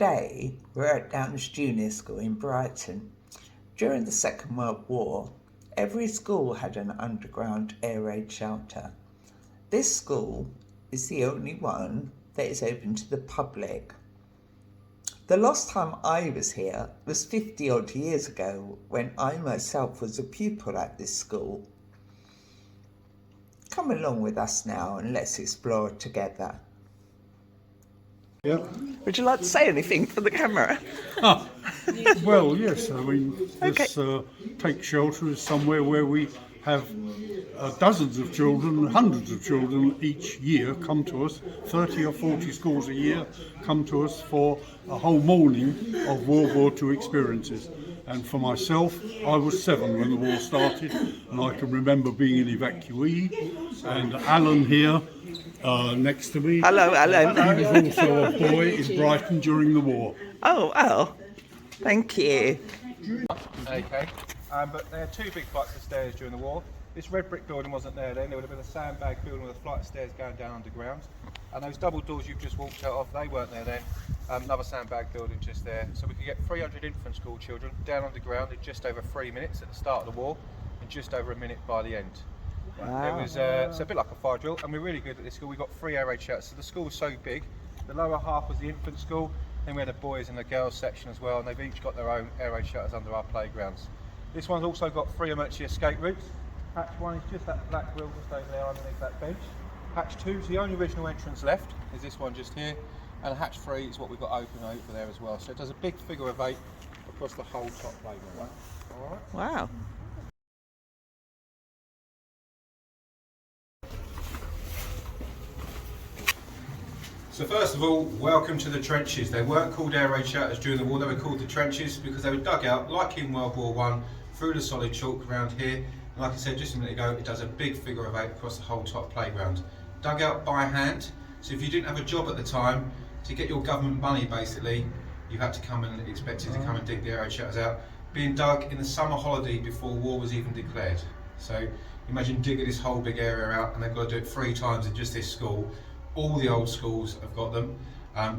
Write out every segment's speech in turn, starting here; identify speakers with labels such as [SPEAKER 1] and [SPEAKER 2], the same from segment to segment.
[SPEAKER 1] Today, we're at Downers Junior School in Brighton. During the Second World War, every school had an underground air raid shelter. This school is the only one that is open to the public. The last time I was here was 50 odd years ago, when I myself was a pupil at this school. Come along with us now and let's explore together.
[SPEAKER 2] Yeah.
[SPEAKER 3] Would you like to say anything for the camera?
[SPEAKER 2] Well, yes. I mean, this
[SPEAKER 3] Okay.
[SPEAKER 2] take shelter is somewhere where we have dozens of children, hundreds of children each year come to us. 30 or 40 schools a year come to us for a whole morning of World War II experiences. And for myself, I was 7 when the war started, and I can remember being an evacuee. And Alan here, next to me.
[SPEAKER 3] Hello, Alan.
[SPEAKER 2] He was also a boy in Brighton during the war.
[SPEAKER 3] Oh, well, thank you.
[SPEAKER 4] Okay, but there are 2 big flights of stairs during the war. This red brick building wasn't there then. There would have been a sandbag building with a flight of stairs going down underground. And those double doors you've just walked out of, they weren't there then. Another sandbag building just there. So we could get 300 infant school children down underground in just over 3 minutes at the start of the war, and just over a minute by the end.
[SPEAKER 3] Wow.
[SPEAKER 4] It was it's a bit like a fire drill, and we're really good at this school. We've got 3 air raid shelters. So the school was so big. The lower half was the infant school, then we had a boys and a girls section as well, and they've each got their own air raid shelters under our playgrounds. This one's also got 3 emergency escape routes. Hatch 1 is just that black wheel just over there underneath that bench. Hatch 2 is the only original entrance left, is this one just here. And hatch 3 is what we've got open over there as well. So it does a big figure of 8 across the whole top playground. All right.
[SPEAKER 3] Wow.
[SPEAKER 4] So first of all, welcome to the trenches. They weren't called air raid shelters during the war, they were called the trenches because they were dug out, like in World War I, through the solid chalk around here. And like I said just a minute ago, it does a big figure of 8 across the whole top playground. Dug out by hand, so if you didn't have a job at the time, to get your government money basically, you had to come and expected to come and dig the air raid shelters out. Being dug in the summer holiday before war was even declared. So imagine digging this whole big area out, and they've got to do it 3 times in just this school. All the old schools have got them.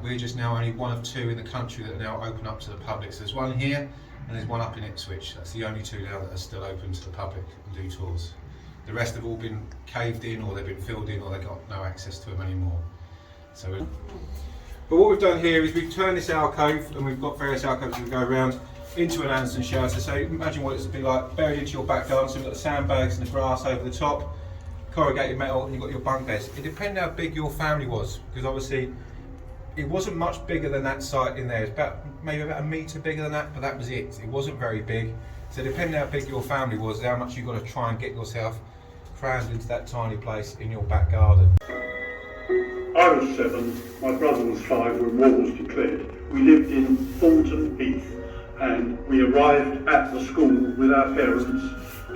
[SPEAKER 4] We're just now only one of 2 in the country that are now open up to the public. So there's one here and there's one up in Ipswich. That's the only 2 now that are still open to the public and do tours. The rest have all been caved in, or they've been filled in, or they've got no access to them anymore. So, but what we've done here is we've turned this alcove, and we've got various alcoves that go around, into an Anderson shelter. So imagine what it's be like buried into your back garden. So we've got the sandbags and the grass over the top, corrugated metal, and you've got your bunk beds. It depended how big your family was, because obviously it wasn't much bigger than that site in there. It's maybe about a metre bigger than that, but that was it. It wasn't very big. So depending how big your family was, how much you've got to try and get yourself crammed into that tiny place in your back garden.
[SPEAKER 5] I was 7, my brother was 5 when war was declared. We lived in Thornton Heath, and we arrived at the school with our parents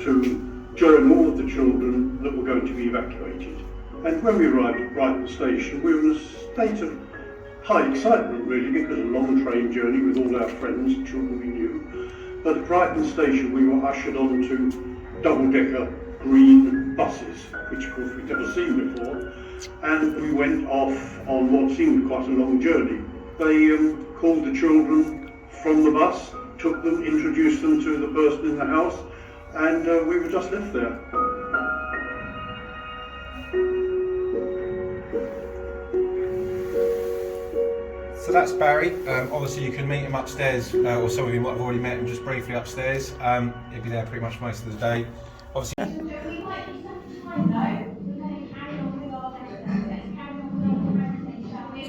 [SPEAKER 5] to join all of the children that were going to be evacuated. And when we arrived at Brighton station, we were in a state of high excitement really, because a long train journey with all our friends, children we knew. But at Brighton station we were ushered on to double-decker green buses, which of course we'd never seen before, and we went off on what seemed quite a long journey. They called the children from the bus, took them, introduced them to the person in the house, and we were just left there.
[SPEAKER 4] So that's Barry. Obviously you can meet him upstairs, or some of you might have already met him just briefly upstairs. He'll be there pretty much most of the day. Obviously.
[SPEAKER 6] We might be some time though. We're going to carry on with our lessons. Let's carry on with our presentation, shall we?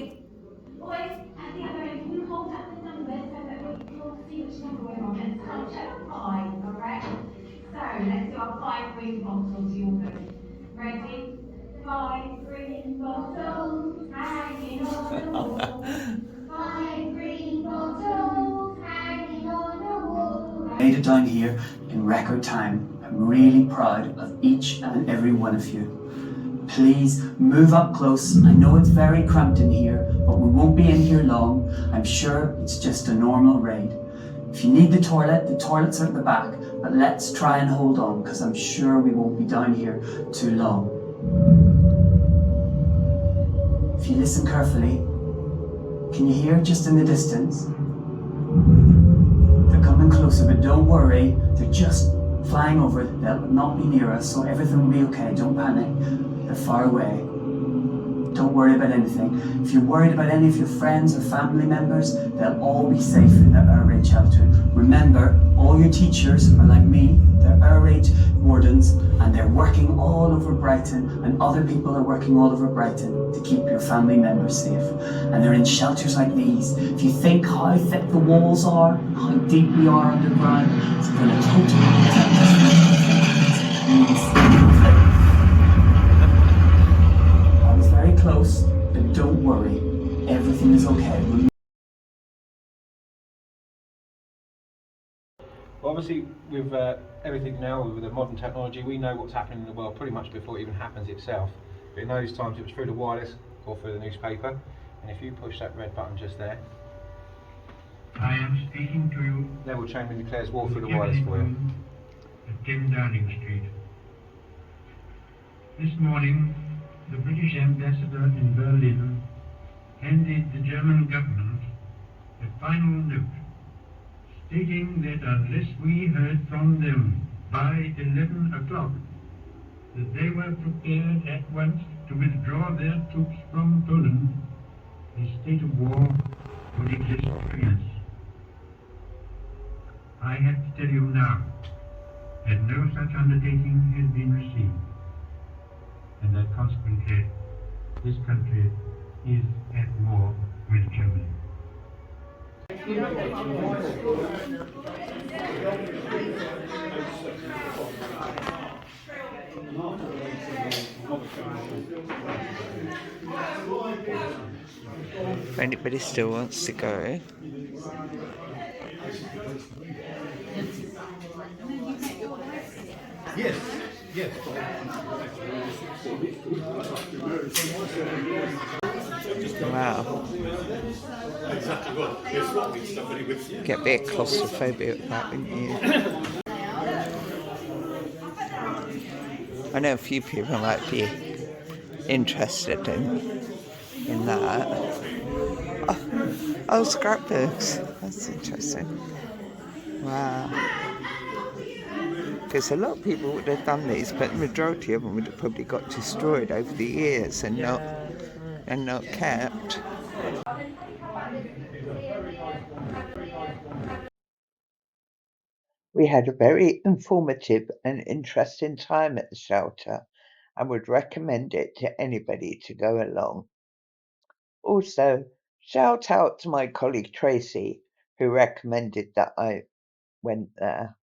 [SPEAKER 6] Boys, at the other end, can you hold up the numbers so that we can all see which number we're on? Let's start at 5, alright? So let's do our 5 green bottles, you're good. Ready? 5 green bottles hanging on the wall. 5 green bottles hanging on the wall.
[SPEAKER 7] Made it down here in record time. I'm really proud of each and every one of you. Please move up close. I know it's very cramped in here, but we won't be in here long. I'm sure it's just a normal raid. If you need the toilets are at the back, but let's try and hold on, because I'm sure we won't be down here too long. If you listen carefully, Can you hear it just in the distance? They're coming closer, but don't worry. They're just flying over. They'll not be near us, so everything will be okay. Don't panic. They're far away. Don't worry about anything. If you're worried about any of your friends or family members, they'll all be safe in the air raid shelter. Remember, all your teachers are like me. They're air raid wardens, and they're working all over Brighton, and other people are working all over Brighton to keep your family members safe. And they're in shelters like these. If you think how thick the walls are, how deep we are underground, it's going to totally protect us. Please. I was very close, but don't worry. Everything is okay.
[SPEAKER 4] Well, obviously, with everything now, with the modern technology, we know what's happening in the world pretty much before it even happens itself. But in those times, it was through the wireless or through the newspaper. And if you push that red button just there,
[SPEAKER 8] I am speaking to you.
[SPEAKER 4] Neville Chamberlain declares war through the wireless for you.
[SPEAKER 8] At 10 Downing Street. This morning, the British ambassador in Berlin handed the German government a final note stating that unless we heard from them by 11 o'clock, that they were prepared at once to withdraw their troops from Poland, a state of war would exist between us. I have to tell you now that no such undertaking has been received, and that consequently this country is at war with Germany.
[SPEAKER 3] If anybody still wants to go.
[SPEAKER 4] Yes, yes.
[SPEAKER 3] Wow. Get a bit claustrophobic with that, wouldn't you? I know a few people might be interested in that. Oh, scrapbooks. That's interesting. Wow. Because a lot of people would have done these, but the majority of them would have probably got destroyed over the years and not kept. We had a very informative and interesting time at the shelter and would recommend it to anybody to go along. Also, shout out to my colleague Tracy, who recommended that I went there.